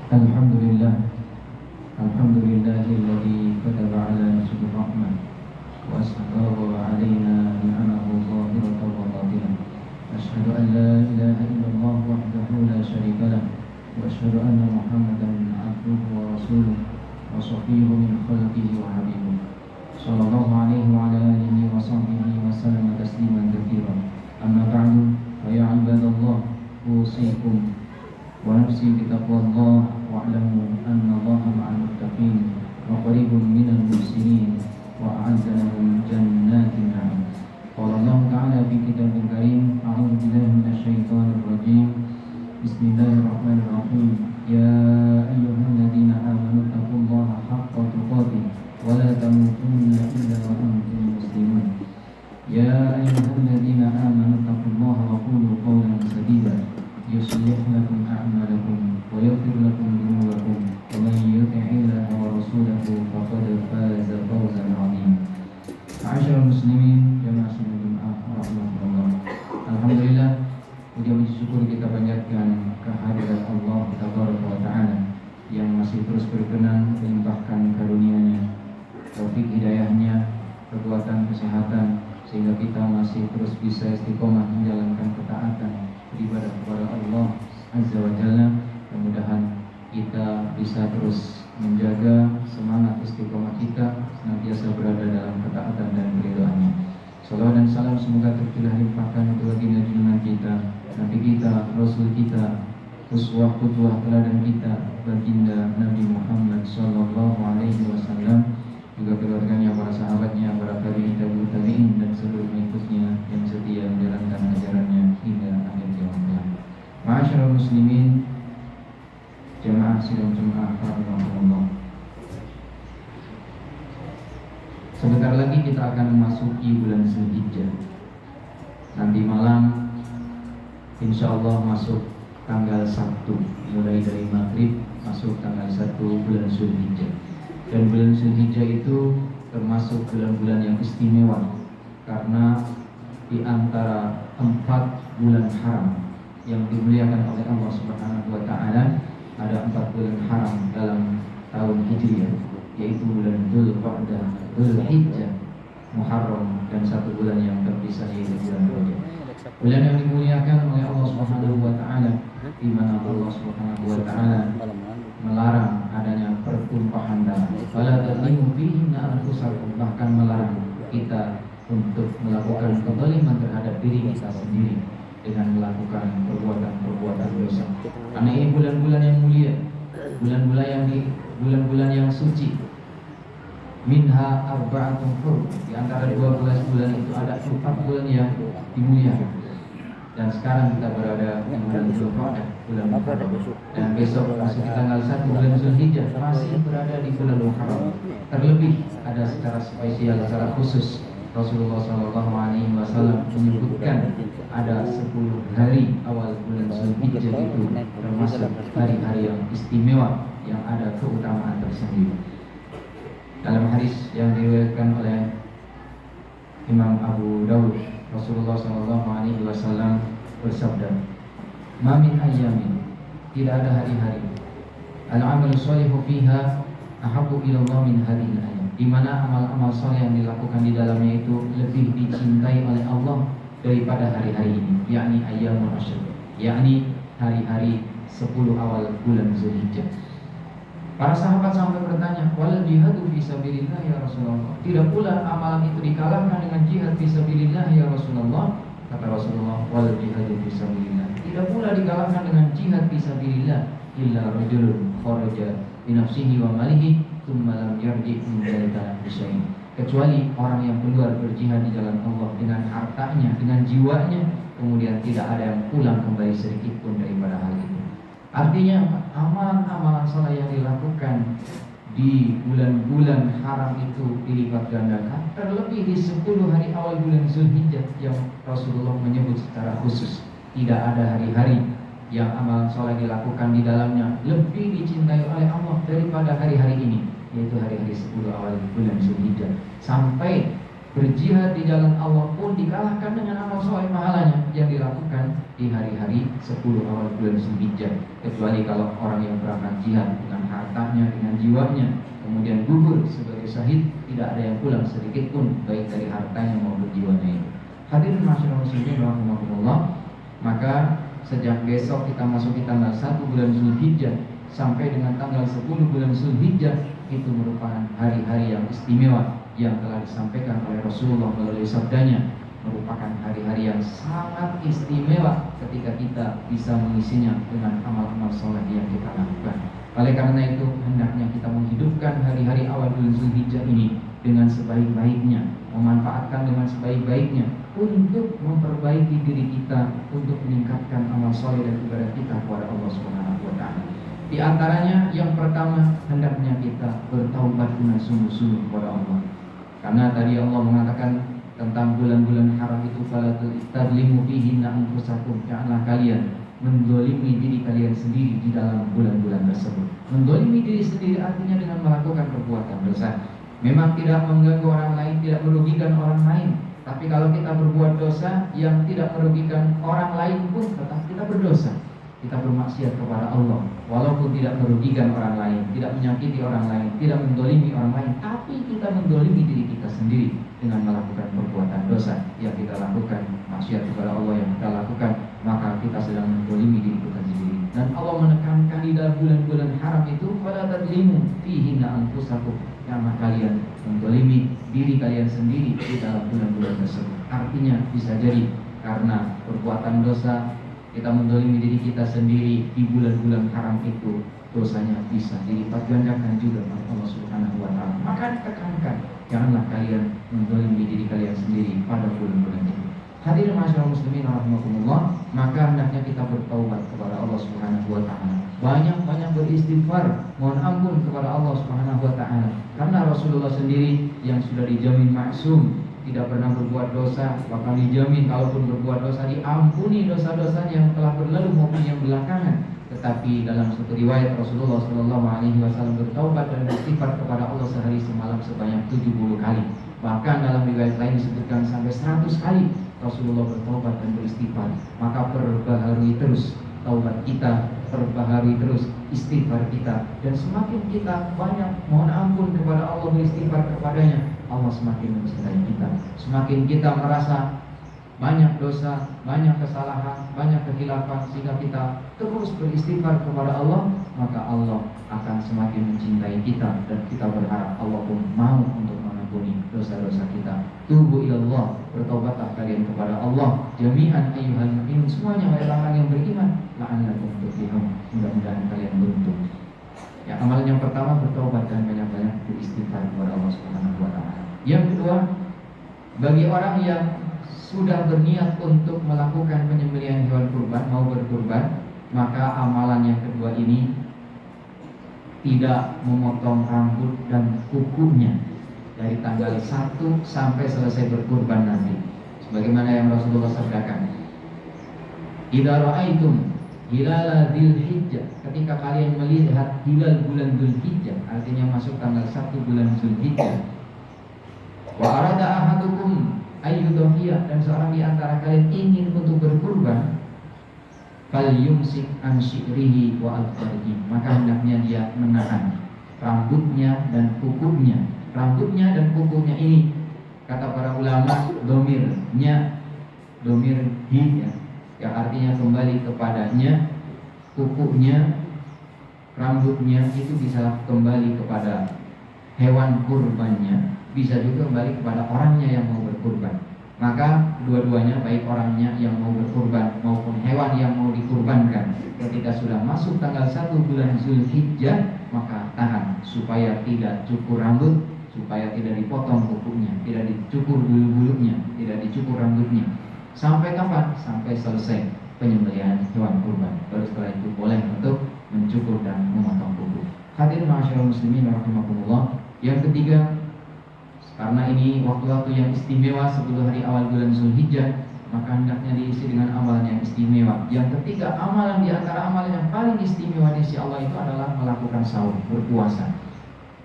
Alhamdulillah, alhamdulillahilladzi kataba ala nafsihi rahmah wa asbagha alaina ni'amahu zahiratan wa batinah. Asyhadu an la ilaha illallah wahdahu la syarika lah wa asyhadu anna Muhammadan abduhu wa rasuluh wa shafi'uhu min khalqihi wa habibuh. Sallallahu alaihi wa ala alihi wa sahbihi wa sallam tasliman katsiran. Amma ba'du, fa ya ibadallah, usikum wa nafsi bi taqwallah wa'lamu anna Allaha ma'al muttaqin wa qaribun minal muhsinin wa a'azzana min jannatin na'im. Qala Allah ta'ala fi kitabil karim, a'udzu billahi minasy syaithanir rajim. Bismillahirrahmanirrahim. Ya ayyuhalladzina amanu taqullaha haqqa tuqatih wa la tamutunna illa wa antum muslimun. Ya ayyuhalladzina amanu taqullaha wa qulu qawlan sadida yuslih lakum a'malakum wa yaghfir lakum dhunubakum wa man yuti'illaha wa rasulahu faqad faza fawzan 'azima. Ma'asyiral muslimin, jamaah salat Jumat rahimakumullah. Alhamdulillah, puji puji syukur kita panjatkan kehadirat Allah Tabaraka wa Ta'ala yang masih terus berkenan melimpahkan karunia-Nya, taufik hidayahnya, kekuatan kesehatan, sehingga kita masih terus bisa istiqomah menjalankan ketaatan beribadah kepada Allah Azza wa Jalla. Mudah-mudahan kita bisa terus menjaga semangat istiqomah kita senantiasa berada dalam ketaatan dan keridhaan-Nya. Salawat dan salam semoga tercurah limpahkan untuk baginda junjungan kita, Nabi kita, Rasul kita, uswah qudwah teladan kita, baginda Nabi Muhammad sallallahu alaihi wasallam, juga keluarganya, para sahabatnya, para tabi'in, tabi'ut tabi'in, dan seluruh pengikutnya yang setia menjalankan ajarannya hingga akhir zaman kelak. Ma'asyiral muslimin, jamaah sidang Jumat rahimakumullah. Sebentar lagi kita akan memasuki bulan Zulhijjah. Nanti malam insyaallah masuk tanggal 1, mulai dari maghrib masuk tanggal 1 bulan Zulhijjah. Dan bulan Zulhijjah itu termasuk bulan-bulan yang istimewa, karena di antara 4 bulan haram yang dimuliakan oleh Allah Subhanahu wa Ta'ala, ada 4 bulan haram dalam tahun Hijriah, yaitu bulan Dzulqa'dah, Dzulhijjah, Muharram, dan 1 bulan yang terpisah yaitu bulan Rajab. Bulan yang dimuliakan oleh Allah Subhanahu wa Ta'ala, di mana Allah Subhanahu wa Ta'ala melarang adanya pertumpahan darah. Fala tadlimu fihinna anfusakum, bahkan melarang kita untuk melakukan kezaliman terhadap diri kita sendiri dengan melakukan perbuatan dosa. Karena ini bulan-bulan yang mulia, bulan-bulan yang suci. Minha arba'atun hurum, di antara 12 bulan itu ada 4 bulan yang dimuliakan. Dan sekarang kita berada di bulan Dzulqa'dah, bulan Muharram, dan besok masuk di tanggal 1 bulan Zulhijjah, masih berada di bulan Muharram. Terlebih ada secara spesial, secara khusus Rasulullah SAW menyebutkan ada 10 hari awal bulan Zulhijjah itu termasuk hari-hari yang istimewa, yang ada keutamaan tersendiri. Dalam hadis yang diriwayatkan oleh Imam Abu Dawud, Rasulullah SAW bersabda, "Ma min ayyamin," tidak ada hari-hari, "al-amalu sholihu fiha ahabbu ila Allah min hadhihi al-ayyam," di mana amal-amal saleh yang dilakukan di dalamnya itu lebih dicintai oleh Allah daripada hari-hari ini, yakni ayyamul ashr, yakni hari-hari 10 awal bulan Zulhijjah. Para sahabat sampai bertanya, "Wal jihadu fi sabilillah ya Rasulullah?" Tidak pula amalan itu dikalahkan dengan jihad fi sabilillah ya Rasulullah? Kata Rasulullah, "Wal jihadu fi sabilillah." Tidak pula dikalahkan dengan jihad fi sabilillah illa rajulun kharaja bi nafsihi wa malihi tsumma lam yarji' min dzalika bi syai'in. Kecuali orang yang keluar berjihad di jalan Allah dengan hartanya, dengan jiwanya, kemudian tidak ada yang pulang kembali sedikit pun daripada hal itu. Artinya amalan-amalan saleh yang dilakukan di bulan-bulan haram itu dilipat gandakan, terlebih di 10 hari awal bulan Zulhijjah yang Rasulullah menyebut secara khusus. Tidak ada hari-hari yang amalan saleh dilakukan di dalamnya lebih dicintai oleh Allah daripada hari-hari ini, yaitu hari-hari 10 awal bulan Zulhijjah. Sampai Berjihad di jalan Allah pun dikalahkan dengan amal soleh pahalanya yang dilakukan di hari-hari 10 awal bulan Zulhijjah. Kecuali kalau orang yang berangkat jihad dengan hartanya, dengan jiwanya, kemudian gugur sebagai syahid, tidak ada yang pulang sedikit pun, baik dari hartanya maupun jiwanya itu. Hadirin masyarakat muslimin rahimakumullah, maka sejak besok kita masuki tanggal 1 bulan Zulhijjah sampai dengan tanggal 10 bulan Zulhijjah, itu merupakan hari-hari yang istimewa yang telah disampaikan oleh Rasulullah melalui sabdanya, merupakan hari-hari yang sangat istimewa ketika kita bisa mengisinya dengan amal-amal soleh yang kita lakukan. Oleh karena itu, hendaknya kita menghidupkan hari-hari awal bulan Zulhijjah ini dengan sebaik-baiknya, memanfaatkan dengan sebaik-baiknya untuk memperbaiki diri kita, untuk meningkatkan amal soleh dan ibadah kita kepada Allah Subhanahu wa Ta'ala. Di antaranya yang pertama, hendaknya kita bertaubat dengan sungguh-sungguh kepada Allah. Karena tadi Allah mengatakan tentang bulan-bulan haram itu, fala tadlimu fihinna anfusakum, janganlah kalian mendolimi diri kalian sendiri di dalam bulan-bulan tersebut. Mendolimi diri sendiri artinya dengan melakukan perbuatan dosa. Memang tidak mengganggu orang lain, tidak merugikan orang lain. Tapi kalau kita berbuat dosa yang tidak merugikan orang lain pun tetap kita berdosa. Kita bermaksiat kepada Allah, walaupun tidak merugikan orang lain, tidak menyakiti orang lain, tidak mendolimi orang lain, tapi kita mendolimi diri kita sendiri dengan melakukan perbuatan dosa yang kita lakukan, maksiat kepada Allah yang kita lakukan, maka kita sedang mendolimi diri kita sendiri. Dan Allah menekankan di dalam bulan-bulan haram itu, fala tadlimu fihinna anfusakum, janganlah kalian mendolimi diri kalian sendiri di dalam bulan-bulan tersebut. Artinya bisa jadi karena perbuatan dosa kita mendolimi diri kita sendiri di bulan-bulan haram itu, dosanya bisa dilipat gandakan juga oleh Allah Subhanahu wa Ta'ala. Maka ditekankan, janganlah kalian mendolimi diri kalian sendiri pada bulan-bulan itu. Hadirin masyarakat muslimin rahimakumullah, maka hendaknya kita bertaubat kepada Allah Subhanahu wa Ta'ala. Banyak-banyak beristighfar, mohon ampun kepada Allah Subhanahu wa Ta'ala. Karena Rasulullah sendiri yang sudah dijamin maksum, tidak pernah berbuat dosa, bahkan dijamin kalaupun berbuat dosa diampuni dosa-dosa yang telah berlalu maupun yang belakangan. Tetapi dalam satu riwayat Rasulullah SAW bertaubat dan beristighfar kepada Allah sehari semalam sebanyak 70 kali. Bahkan dalam riwayat lain disebutkan sampai 100 kali Rasulullah bertaubat dan beristighfar. Maka perbaharui terus taubat kita, perbaharui terus istighfar kita, dan semakin kita banyak mohon ampun kepada Allah, beristighfar kepadanya, Allah semakin mencintai kita. Semakin kita merasa banyak dosa, banyak kesalahan, banyak kekhilafan, sehingga kita terus beristighfar kepada Allah, maka Allah akan semakin mencintai kita, dan kita berharap Allah pun mau untuk mengampuni dosa-dosa kita. Tubu ilallah, bertobatlah kalian kepada Allah jami'an ayyuhal mu'minun, semuanya wahai orang yang beriman, la'allakum tuflihun, mudah-mudahan kalian beruntung. Ya, amalan yang pertama bertobat dan banyak-banyak beristighfar kepada Allah Subhanahu wa Ta'ala. Yang kedua, bagi orang yang sudah berniat untuk melakukan penyembelihan hewan kurban, mau berkurban, maka amalan yang kedua ini tidak memotong rambut dan kukunya dari tanggal 1 sampai selesai berkurban nanti. Sebagaimana yang Rasulullah sabdakan, idza ra'aitum hilal Dzulhijjah, ketika kalian melihat hilal bulan Dzulhijjah, artinya masuk tanggal 1 bulan Dzulhijjah, wa arada ahadukum ayyudhiyah, dan seorang di antara kalian ingin untuk berkurban, fal yumsik an syi'rihi wa al-farji, maka hendaknya dia menahan rambutnya dan kukunya. Rambutnya dan kukunya ini, kata para ulama, domirnya domir hi, ya, yang artinya kembali kepadanya. Kukunya, rambutnya itu bisa kembali kepada hewan kurbannya, bisa juga kembali kepada orangnya yang mau berkurban. Maka dua-duanya, baik orangnya yang mau berkurban maupun hewan yang mau dikurbankan, ketika sudah masuk tanggal 1 bulan Zulhijjah, maka tahan supaya tidak cukur rambut, supaya tidak dipotong kukunya, tidak dicukur bulu-bulunya, tidak dicukur rambutnya. Sampai kapan? Sampai selesai penyembelihan hewan kurban. Baru setelah itu boleh untuk mencukur dan memotong kuku. Hadirin masyaallah muslimin rahimakumullah. Yang ketiga, karena ini waktu-waktu yang istimewa 10 hari awal bulan Zulhijjah, maka hendaknya diisi dengan amalan yang istimewa. Yang ketiga, amalan di antara amalan yang paling istimewa di sisi Allah itu adalah melakukan sahur, berpuasa.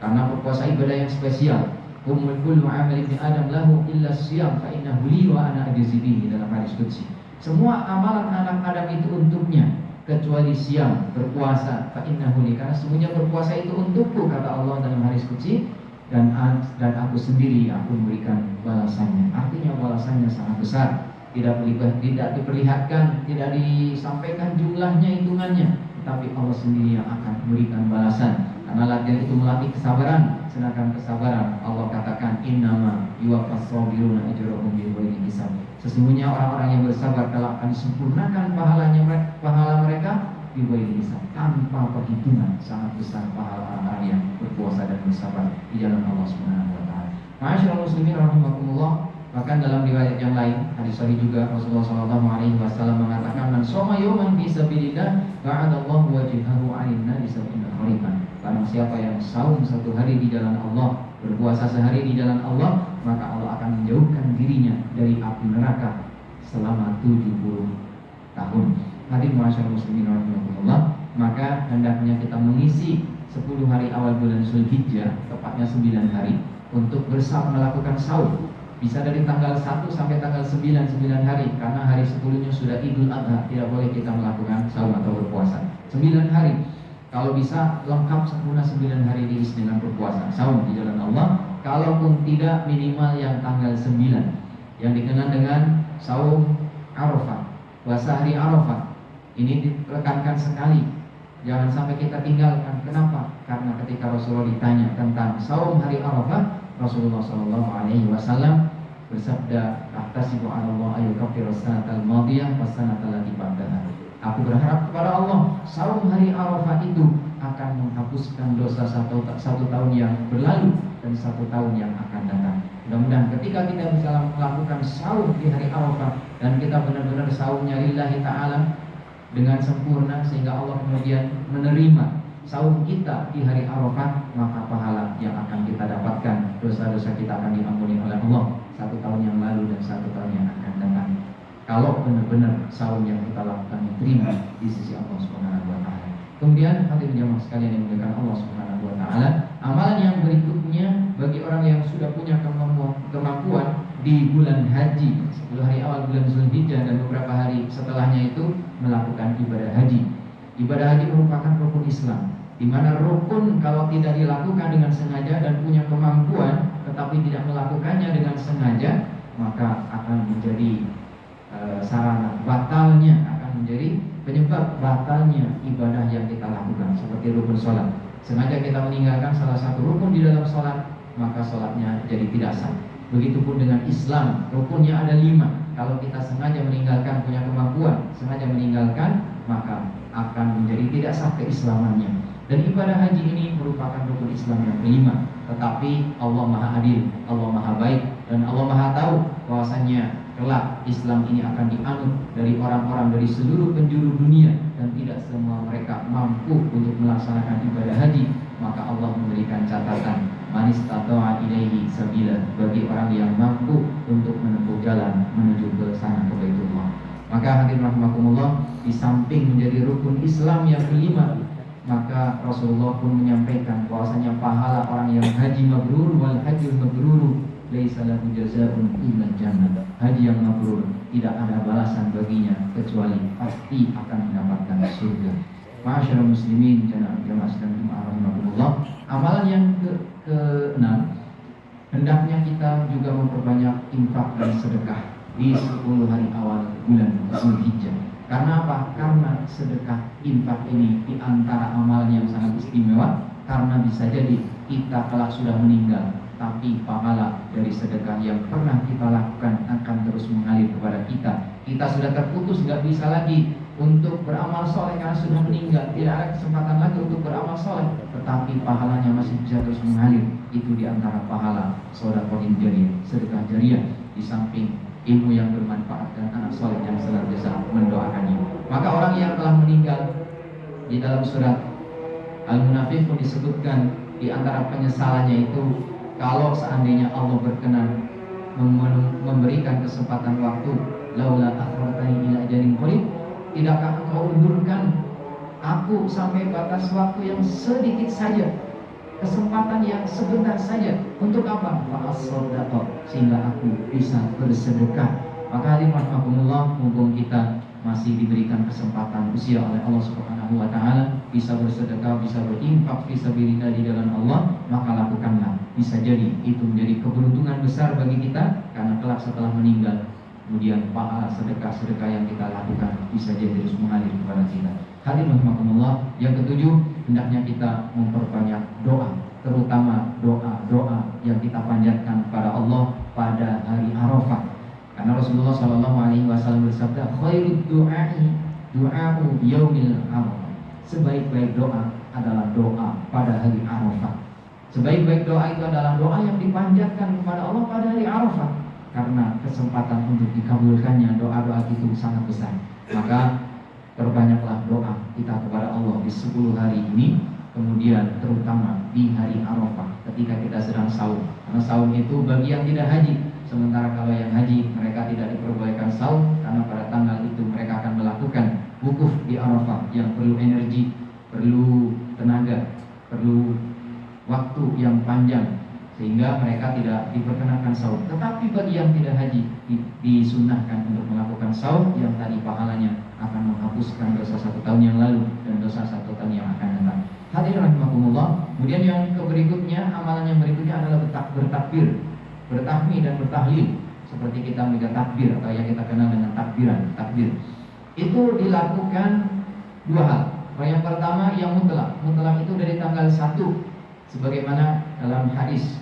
Karena berpuasa ibadah yang spesial. kullu amal ibni adam lahu illa siyam fa innahu li wa ana ajzi bihi, dalam hadis qudsi. Semua amalan anak Adam itu untuknya kecuali siam, berpuasa, fa innahu li, karena semuanya berpuasa itu untukku, kata Allah dalam hadis qudsi, dan aku sendiri aku memberikan balasannya. Artinya balasannya sangat besar, tidak diperlihatkan, tidak disampaikan jumlahnya, hitungannya, tetapi Allah sendiri yang akan memberikan balasan. Karena latihan itu melatih kesabaran, sedangkan kesabaran Allah katakan innama yuwaffas sabiruna ajrahum bighairi hisab. Sesungguhnya orang-orang yang bersabar telah akan disempurnakan pahala mereka bighairi hisab, tanpa perhitungan. Sangat besar pahala orang-orang yang berpuasa dan bersabar di jalan Allah Subhanahu wa taala. Ma'asyiral muslimin rahimakumullah. Bahkan dalam riwayat yang lain, hadis sahih juga, Rasulullah SAW mengatakan, man shoma yawman fi sabilillah ba'adallahu wajhahu 'anil nari sab'ina kharifan. Barang siapa yang saum satu hari di jalan Allah, berpuasa sehari di jalan Allah, maka Allah akan menjauhkan dirinya dari api neraka selama 70 tahun. Hadirin ma'asyiral muslimin rahimakumullah, maka hendaknya kita mengisi 10 hari awal bulan Zulhijjah, tepatnya 9 hari, untuk bersama melakukan saum. Bisa dari tanggal 1 sampai tanggal 9 hari, karena hari 10-nya sudah Idul Adha, tidak boleh kita melakukan saum atau berpuasa 9 hari. Kalau bisa lengkap sempurna 9 hari diisi dengan berpuasa, saum di jalan Allah. Kalaupun tidak, minimal yang tanggal 9, yang dikenal dengan saum Arafah, puasa hari Arafah. Ini ditekankan sekali, jangan sampai kita tinggalkan. Kenapa? Karena ketika Rasulullah ditanya tentang saum hari Arafah, Rasulullah SAW bersabda, "Ahtasibu 'ala Allah ayyukaffira as-sanatal madiyah was-sanatal lati ba'daha." Aku berharap kepada Allah, saum hari Arafah itu akan menghapuskan dosa satu tahun yang berlalu dan 1 tahun yang akan datang. Mudah-mudahan ketika kita bisa melakukan saum di hari Arafah dan kita benar-benar saumnya lillahi ta'ala dengan sempurna, sehingga Allah kemudian menerima saum kita di hari Arafah, maka pahala yang akan kita dapatkan, dosa-dosa kita akan diampuni oleh Allah 1 tahun yang lalu dan 1 tahun yang akan datang. Kalau benar-benar saum yang kita lakukan diterima di sisi Allah Subhanahu wa taala. Kemudian hadirin jamaah sekalian yang dimuliakan Allah Subhanahu wa taala, amalan yang berikutnya bagi orang yang sudah punya kemampuan di bulan haji, 10 hari awal bulan Zulhijjah dan beberapa hari setelahnya itu melakukan ibadah haji. Ibadah haji merupakan rukun Islam, di mana rukun kalau tidak dilakukan dengan sengaja dan punya kemampuan tetapi tidak melakukannya dengan sengaja, maka akan menjadi sarana batalnya, akan menjadi penyebab batalnya ibadah yang kita lakukan. Seperti rukun sholat, sengaja kita meninggalkan salah satu rukun di dalam sholat, maka sholatnya jadi tidak sah. Begitupun dengan Islam, rukunnya ada 5. Kalau kita sengaja meninggalkan, punya kemampuan, sengaja meninggalkan, maka akan menjadi tidak sah keislamannya. Dan ibadah haji ini merupakan rukun Islam yang kelima. Tetapi Allah Maha Adil, Allah Maha Baik, dan Allah Maha Tahu bahwasanya kelak Islam ini akan dianut dari orang-orang dari seluruh penjuru dunia, dan tidak semua mereka mampu untuk melaksanakan ibadah haji. Maka Allah memberikan catatan, man istata'a ilaihi sabila, bagi orang yang mampu untuk menempuh jalan menuju ke sana, ke Baitullah. Maka hadirin rahimakumullah, di samping menjadi rukun Islam yang kelima, maka Rasulullah pun menyampaikan bahwasanya pahala orang yang haji mabrur, wal hajjul mabrur laisa lahu jazaa'un illa jannah. Haji yang mabrur tidak ada balasan baginya kecuali pasti akan mendapatkan surga. Ma'asyiral muslimin, jamaah sekalian rahimakumullah, amalan yang ke-6, hendaknya kita juga memperbanyak infak dan sedekah di 10 hari awal bulan Zulhijjah. Karena apa? Karena sedekah, infak ini di antara amalan yang sangat istimewa. Karena bisa jadi kita kelak sudah meninggal, tapi pahala dari sedekah yang pernah kita lakukan akan terus mengalir kepada kita. Kita sudah terputus, nggak bisa lagi untuk beramal soleh karena sudah meninggal, tidak ada kesempatan lagi untuk beramal soleh, tetapi pahalanya masih bisa terus mengalir. Itu di antara pahala sedekah jariyah, sedekah jariyah, di samping ilmu yang bermanfaat dan anak soleh yang senantiasa mendoakannya. Maka orang yang telah meninggal, di dalam surat Al-Munafiqun disebutkan di antara penyesalannya itu, kalau seandainya Allah berkenan memberikan kesempatan waktu, laula akhartani ila ajalin qarib, tidakkah engkau undurkan aku sampai batas waktu yang sedikit saja? kesempatan yang sebentar saja. Untuk apa? Fa'as-sodaqah, sehingga aku bisa bersedekah. Maka hadirin rahimakumullah, mumpung kita masih diberikan kesempatan usia oleh Allah Subhanahu wa taala, bisa bersedekah, bisa berinfak fisabilillah di jalan Allah, maka lakukanlah. Bisa jadi itu menjadi keberuntungan besar bagi kita, karena kelak setelah meninggal, kemudian pahala sedekah-sedekah yang kita lakukan bisa jadi terus mengalir kepada kita. Hadirin rahimakumullah, yang ketujuh, hendaknya kita memperbanyak doa, terutama doa-doa yang kita panjatkan kepada Allah pada hari Arafah. Karena Rasulullah SAW bersabda, khairud du'ai du'a'u yaumil Arafah. Sebaik-baik doa adalah doa pada hari Arafah. Sebaik-baik doa itu adalah doa yang dipanjatkan kepada Allah pada hari Arafah, karena kesempatan untuk dikabulkannya doa-doa itu sangat besar. Maka perbanyaklah doa kita kepada Allah di 10 hari ini, kemudian terutama di hari Arafah ketika kita sedang saum. Karena saum itu bagi yang tidak haji. Sementara kalau yang haji, mereka tidak diperbolehkan saum, karena pada tanggal itu mereka akan melakukan wukuf di Arafah yang perlu energi, perlu tenaga, perlu waktu yang panjang, sehingga mereka tidak diperkenankan saum. Tetapi bagi yang tidak haji, disunahkan untuk melakukan saum yang tadi pahalanya akan menghapuskan dosa 1 tahun yang lalu dan dosa 1 tahun yang akan datang. Hadirin rahimakumullah. Kemudian yang berikutnya, amalan yang berikutnya adalah bertakbir, bertahmid dan bertahlil, seperti kita membaca takbir atau yang kita kenal dengan takbiran. Takbir itu dilakukan 2 hal. Yang pertama yang mutlak itu dari tanggal 1, sebagaimana dalam hadis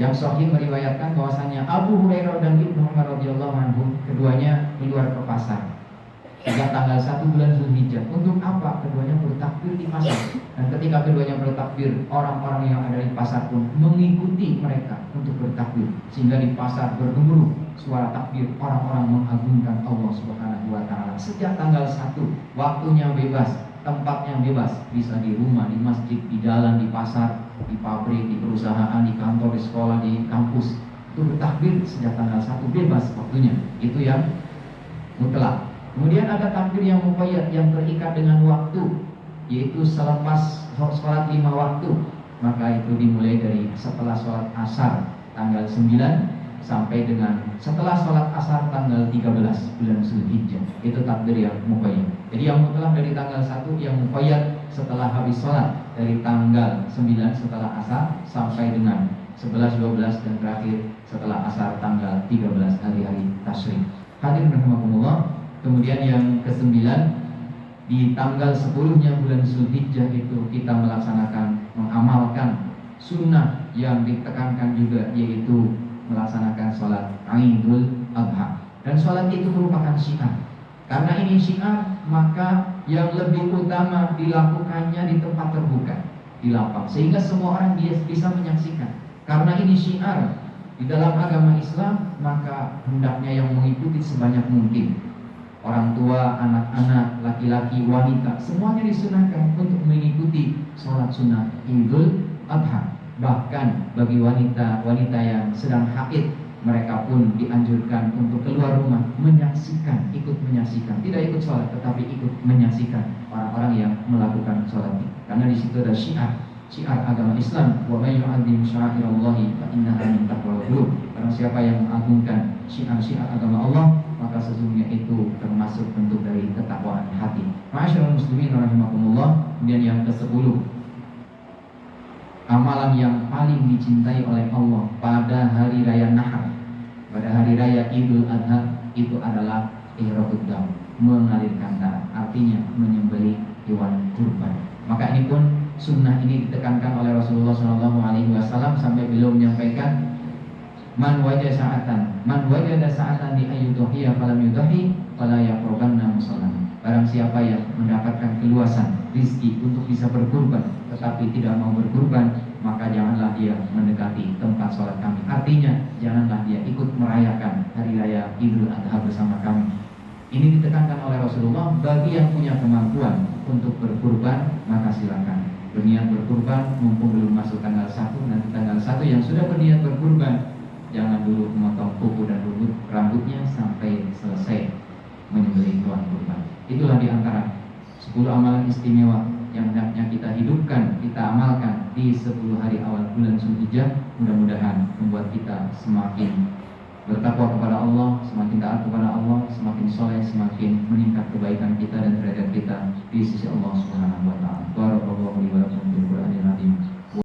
yang sahih meriwayatkan bahwasanya Abu Hurairah dan Ibnu Umar radhiyallahu anhum keduanya keluar ke pasar sejak tanggal 1 bulan Zulhijjah. Untuk apa? Keduanya bertakbir di pasar. Dan ketika keduanya bertakbir, orang-orang yang ada di pasar pun mengikuti mereka untuk bertakbir, sehingga di pasar bergemuruh suara takbir, orang-orang mengagungkan Allah Subhanahu wa taala. Sejak tanggal 1, waktunya bebas, tempatnya bebas, bisa di rumah, di masjid, di jalan, di pasar, di pabrik, di perusahaan, di kantor, di sekolah, di kampus. Itu bertakbir sejak tanggal 1, bebas waktunya. Itu yang mutlak. Kemudian ada takbir yang muqayyad, yang terikat dengan waktu, yaitu selepas sholat 5 waktu. Maka itu dimulai dari setelah sholat asar tanggal 9 sampai dengan setelah sholat asar tanggal 13 bulan Zulhijjah. Itu takbir yang muqayyad. Jadi yang mutlak dari tanggal 1, yang muqayyad setelah habis sholat dari tanggal 9 setelah asar sampai dengan 11, 12 dan terakhir setelah asar tanggal 13 hari-hari tasyrik. Hadirin rahimakumullah. Kemudian yang ke-9, di tanggal 10-nya bulan Zulhijjah itu kita melaksanakan, mengamalkan sunnah yang ditekankan juga, yaitu melaksanakan sholat Idul Adha. Dan sholat itu merupakan syiar. Karena ini syiar, maka yang lebih utama dilakukannya di tempat terbuka, di lapang, sehingga semua orang bisa menyaksikan. Karena ini syiar di dalam agama Islam, maka hendaknya yang mengikuti sebanyak mungkin. Orang tua, anak-anak, laki-laki, wanita, semuanya disunahkan untuk mengikuti sholat sunnah Idul Adha. Bahkan bagi wanita yang sedang haid, mereka pun dianjurkan untuk keluar rumah menyaksikan, ikut menyaksikan, tidak ikut sholat tetapi ikut menyaksikan orang-orang yang melakukan sholat ini. Karena di situ ada syiar agama Islam, wa may yu'azzim sya'irallahi fa innaha min taqwal qulub. Karena siapa yang mengagungkan syiar agama Allah, maka sesungguhnya itu termasuk bentuk dari ketakwaan hati. Ma'asyiral muslimin rahimakumullah. Kemudian yang ke-10, amalan yang paling dicintai oleh Allah pada hari raya Nahar, pada hari raya Idul Adha, itu adalah ihraqud dam, mengalirkan darah, artinya menyembelih hewan kurban. Maka ini pun sunnah ini ditekankan oleh Rasulullah SAW sampai beliau menyampaikan, man wajada sa'atan di ayyudhiya falam yudhi fala yaqrabanna musallana. Barang siapa yang mendapatkan keluasan rizki untuk bisa berkurban tetapi tidak mau berkurban, maka janganlah dia mendekati tempat sholat kami. Artinya janganlah dia ikut merayakan hari raya Idul Adha bersama kami. Ini ditekankan oleh Rasulullah. Bagi yang punya kemampuan untuk berkurban, maka silakan berniat berkurban mumpung belum masuk tanggal 1. Nanti tanggal 1 yang sudah berniat berkurban, jangan dulu memotong kuku dan rambutnya sampai selesai menyembelih hewan kurban. Itulah diantara 10 amalan istimewa yang hendaknya kita hidupkan, kita amalkan di 10 hari awal bulan Zulhijjah mudah-mudahan membuat kita semakin bertakwa kepada Allah, semakin taat kepada Allah, semakin soleh, semakin meningkat kebaikan kita dan derajat kita di sisi Allah Subhanahu wa taala.